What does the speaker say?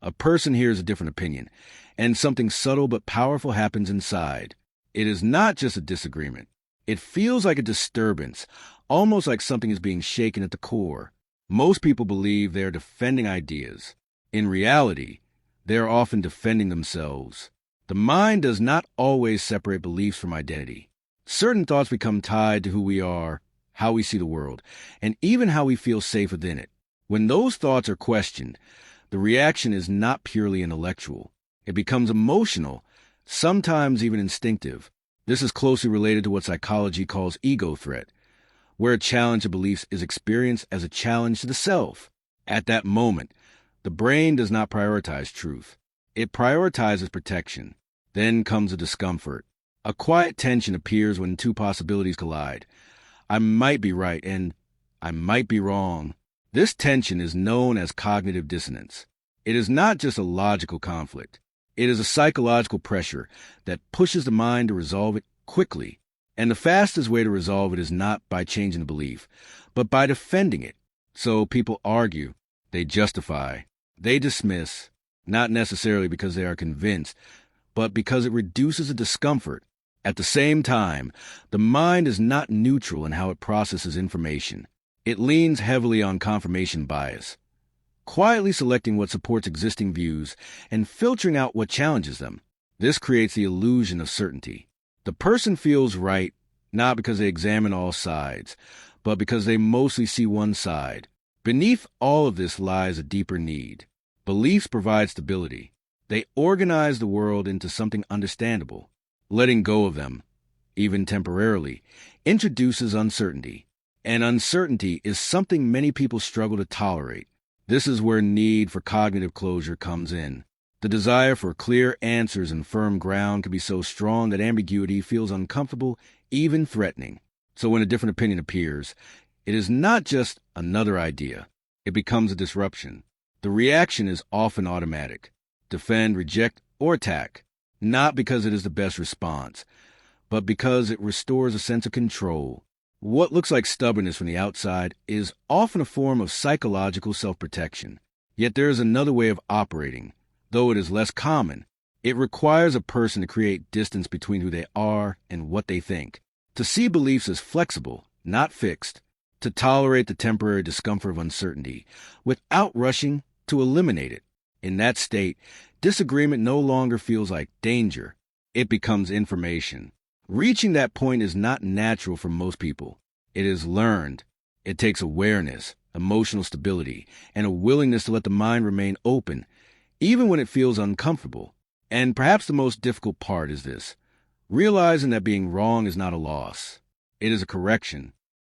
A person hears a different opinion, and something subtle but powerful happens inside. It is not just a disagreement. It feels like a disturbance, almost like something is being shaken at the core. Most people believe they are defending ideas. In reality, they are often defending themselves. The mind does not always separate beliefs from identity. Certain thoughts become tied to who we are, how we see the world, and even how we feel safe within it. When those thoughts are questioned, the reaction is not purely intellectual. It becomes emotional, sometimes even instinctive. This is closely related to what psychology calls ego threat, where a challenge to beliefs is experienced as a challenge to the self. At that moment, the brain does not prioritize truth. It prioritizes protection. Then comes a discomfort. A quiet tension appears when two possibilities collide. I might be right and I might be wrong. This tension is known as cognitive dissonance. It is not just a logical conflict. It is a psychological pressure that pushes the mind to resolve it quickly. And the fastest way to resolve it is not by changing the belief, but by defending it. So people argue, they justify, they dismiss, not necessarily because they are convinced, but because it reduces the discomfort. At the same time, the mind is not neutral in how it processes information. It leans heavily on confirmation bias, quietly selecting what supports existing views and filtering out what challenges them. This creates the illusion of certainty. The person feels right not because they examine all sides, but because they mostly see one side. Beneath all of this lies a deeper need. Beliefs provide stability. They organize the world into something understandable. Letting go of them, even temporarily, introduces uncertainty. And uncertainty is something many people struggle to tolerate. This is where need for cognitive closure comes in. The desire for clear answers and firm ground can be so strong that ambiguity feels uncomfortable, even threatening. So when a different opinion appears, it is not just another idea. It becomes a disruption. The reaction is often automatic. Defend, reject, or attack. Not because it is the best response, but because it restores a sense of control. What looks like stubbornness from the outside is often a form of psychological self-protection. Yet there is another way of operating, though it is less common. It requires a person to create distance between who they are and what they think, to see beliefs as flexible, not fixed, to tolerate the temporary discomfort of uncertainty without rushing to eliminate it. In that state, disagreement no longer feels like danger. It becomes information. Reaching that point is not natural for most people. It is learned. It takes awareness, emotional stability, and a willingness to let the mind remain open, even when it feels uncomfortable. And perhaps the most difficult part is this: realizing that being wrong is not a loss. It is a correction.